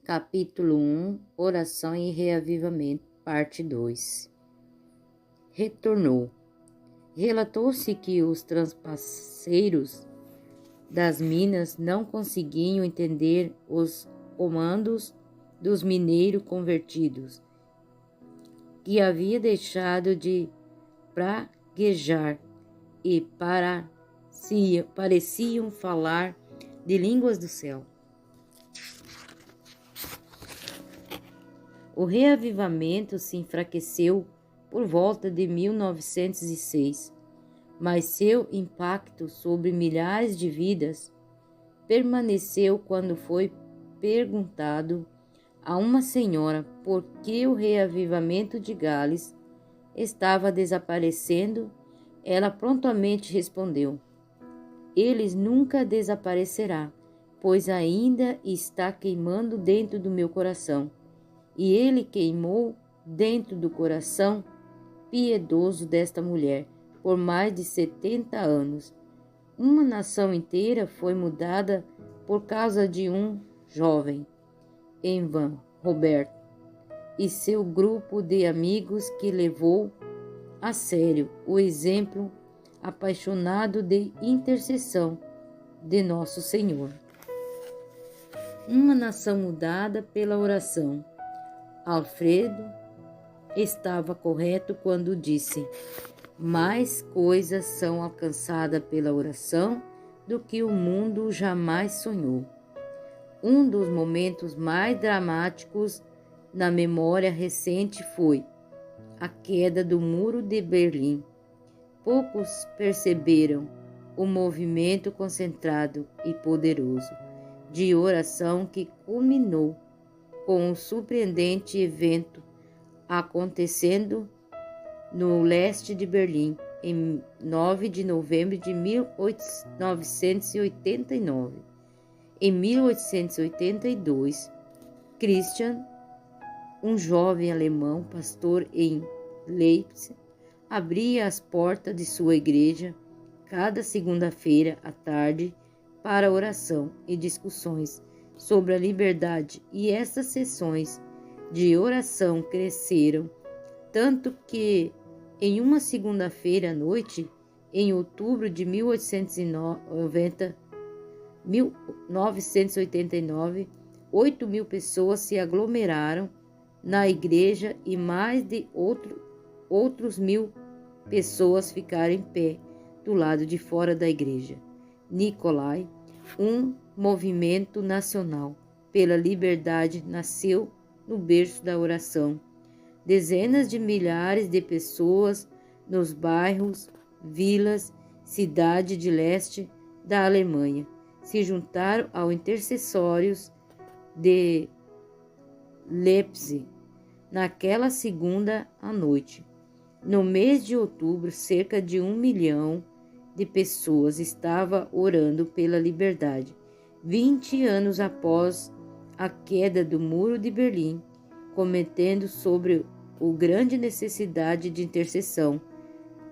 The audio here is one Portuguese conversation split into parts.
Capítulo 1 Oração e Reavivamento, parte 2. Retornou. Relatou-se que os transpasseiros das minas não conseguiam entender os comandos dos mineiros convertidos, que havia deixado de praguejar e pareciam falar de línguas do céu. O reavivamento se enfraqueceu por volta de 1906, mas seu impacto sobre milhares de vidas permaneceu quando foi perguntado a uma senhora por que o reavivamento de Gales estava desaparecendo. Ela prontamente respondeu: "Ele nunca desaparecerá, pois ainda está queimando dentro do meu coração." E ele queimou dentro do coração piedoso desta mulher por mais de 70 anos. Uma nação inteira foi mudada por causa de um jovem, Evan Roberto, e seu grupo de amigos que levou a sério o exemplo apaixonado de intercessão de Nosso Senhor. Uma nação mudada pela oração. Alfredo estava correto quando disse: mais coisas são alcançadas pela oração do que o mundo jamais sonhou. Um dos momentos mais dramáticos na memória recente foi a queda do Muro de Berlim. Poucos perceberam o movimento concentrado e poderoso de oração que culminou com um surpreendente evento acontecendo no leste de Berlim, em 9 de novembro de 1989. Em 1882, Christian, um jovem alemão pastor em Leipzig, abria as portas de sua igreja cada segunda-feira à tarde para oração e discussões sobre a liberdade, e essas sessões de oração cresceram tanto que, em uma segunda-feira à noite, em outubro de 1989, 8.000 pessoas se aglomeraram na igreja e mais de outros 1.000 pessoas ficaram em pé do lado de fora da igreja. Nicolai, um movimento nacional pela liberdade, nasceu no berço da oração. Dezenas de milhares de pessoas nos bairros, vilas, cidade de leste da Alemanha se juntaram aos intercessórios de Leipzig naquela segunda à noite. No mês de outubro, cerca de 1 milhão de pessoas estava orando pela liberdade. 20 anos após a queda do Muro de Berlim, comentando sobre a grande necessidade de intercessão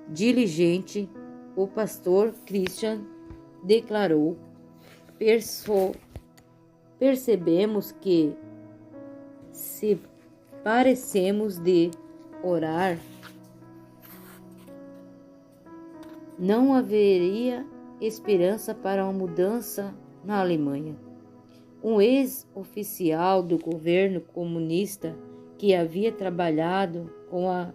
diligente, o pastor Christian declarou: percebemos que, se parecemos de orar, não haveria esperança para uma mudança na Alemanha. Um ex-oficial do governo comunista que havia trabalhado com a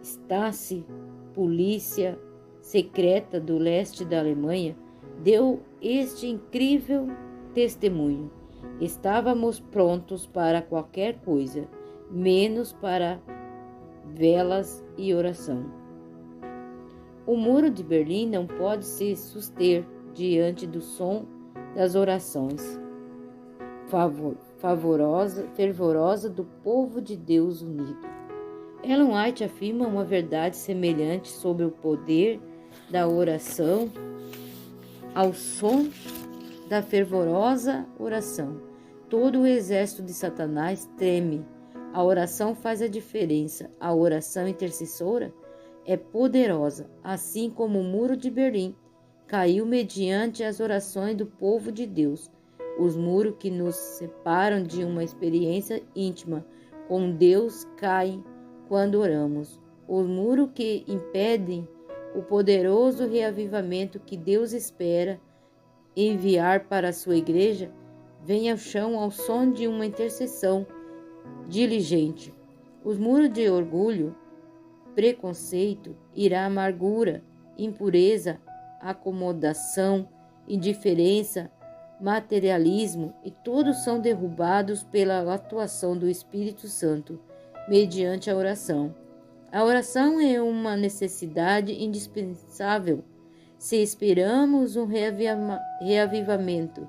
Stasi, polícia secreta do leste da Alemanha, deu este incrível testemunho: estávamos prontos para qualquer coisa, menos para velas e oração. O Muro de Berlim não pode se suster diante do som das orações fervorosa do povo de Deus unido. Ellen White afirma uma verdade semelhante sobre o poder da oração ao som da fervorosa oração. Todo o exército de Satanás treme. A oração faz a diferença. A oração intercessora é poderosa, assim como o Muro de Berlim caiu mediante as orações do povo de Deus. Os muros que nos separam de uma experiência íntima com Deus caem quando oramos. Os muros que impedem o poderoso reavivamento que Deus espera enviar para a sua igreja vêm ao chão ao som de uma intercessão diligente. Os muros de orgulho, preconceito, ira, amargura, impureza, acomodação, indiferença, materialismo, e todos são derrubados pela atuação do Espírito Santo mediante a oração. A oração é uma necessidade indispensável se esperamos um reavivamento.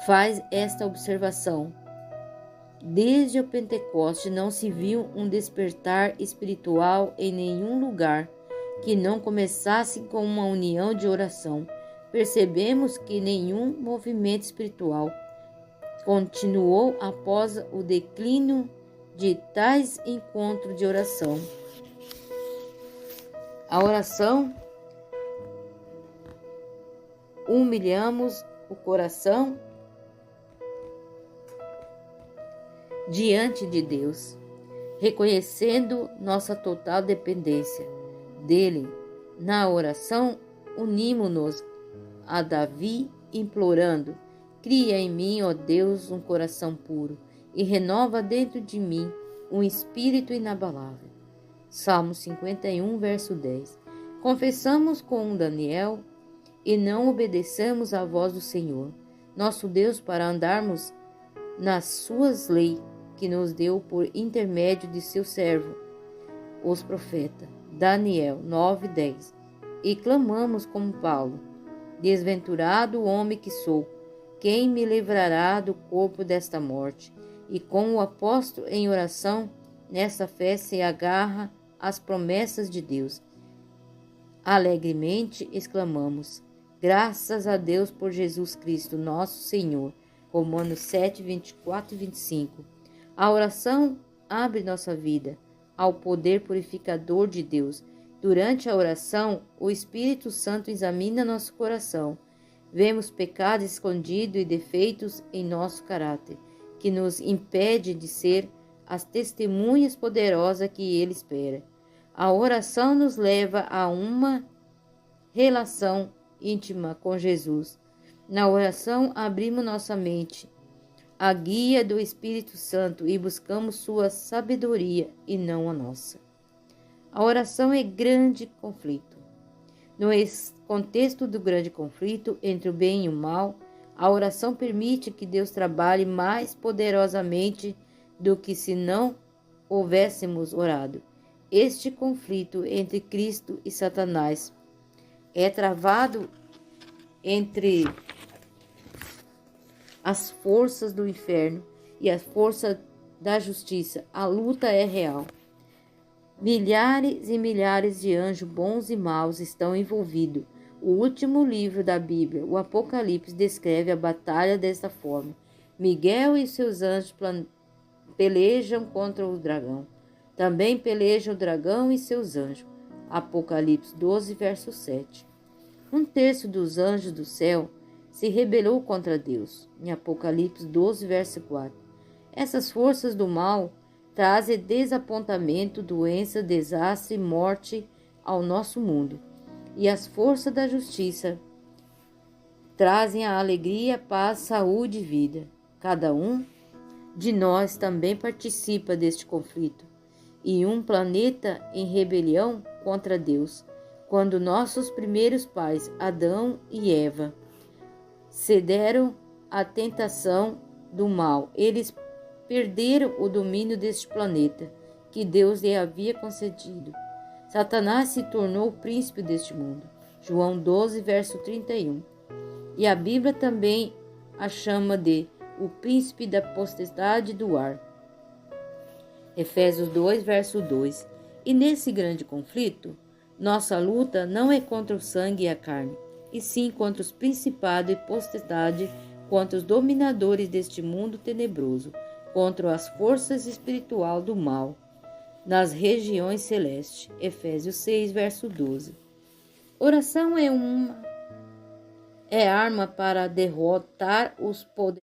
Faz esta observação: desde o Pentecoste não se viu um despertar espiritual em nenhum lugar que não começasse com uma união de oração. Percebemos que nenhum movimento espiritual continuou após o declínio de tais encontros de oração. A oração, humilhamos o coração diante de Deus, reconhecendo nossa total dependência dele. Na oração, unimos-nos a Davi, implorando: cria em mim, ó Deus, um coração puro e renova dentro de mim um espírito inabalável. Salmo 51, verso 10. Confessamos com Daniel e não obedeçamos à voz do Senhor, nosso Deus, para andarmos nas suas leis que nos deu por intermédio de seu servo, os profetas. Daniel 9, 10. E clamamos como Paulo: desventurado o homem que sou, quem me livrará do corpo desta morte? E com o apóstolo em oração, nessa fé se agarra às promessas de Deus. Alegremente exclamamos: graças a Deus por Jesus Cristo, nosso Senhor. Romanos 7, 24 e 25. A oração abre nossa vida ao poder purificador de Deus. Durante a oração, o Espírito Santo examina nosso coração. Vemos pecados escondidos e defeitos em nosso caráter, que nos impede de ser as testemunhas poderosas que Ele espera. A oração nos leva a uma relação íntima com Jesus. Na oração, abrimos nossa mente à guia do Espírito Santo e buscamos sua sabedoria e não a nossa. A oração é grande conflito. No contexto do grande conflito entre o bem e o mal, a oração permite que Deus trabalhe mais poderosamente do que se não houvéssemos orado. Este conflito entre Cristo e Satanás é travado entre as forças do inferno e as forças da justiça. A luta é real. Milhares e milhares de anjos bons e maus estão envolvidos. O último livro da Bíblia, o Apocalipse, descreve a batalha desta forma: Miguel e seus anjos pelejam contra o dragão. Também pelejam o dragão e seus anjos. Apocalipse 12, verso 7. Um terço dos anjos do céu se rebelou contra Deus. Em Apocalipse 12, verso 4. Essas forças do mal trazem desapontamento, doença, desastre e morte ao nosso mundo. E as forças da justiça trazem a alegria, paz, saúde e vida. Cada um de nós também participa deste conflito. E um planeta em rebelião contra Deus, quando nossos primeiros pais, Adão e Eva, cederam à tentação do mal. Eles perderam o domínio deste planeta que Deus lhe havia concedido. Satanás se tornou o príncipe deste mundo. João 12, verso 31. E a Bíblia também a chama de o príncipe da potestade do ar. Efésios 2, verso 2. E nesse grande conflito, nossa luta não é contra o sangue e a carne, e sim contra os principados e potestades, contra os dominadores deste mundo tenebroso, contra as forças espirituais do mal, nas regiões celestes. Efésios 6, verso 12. Oração é uma é arma para derrotar os poderosos.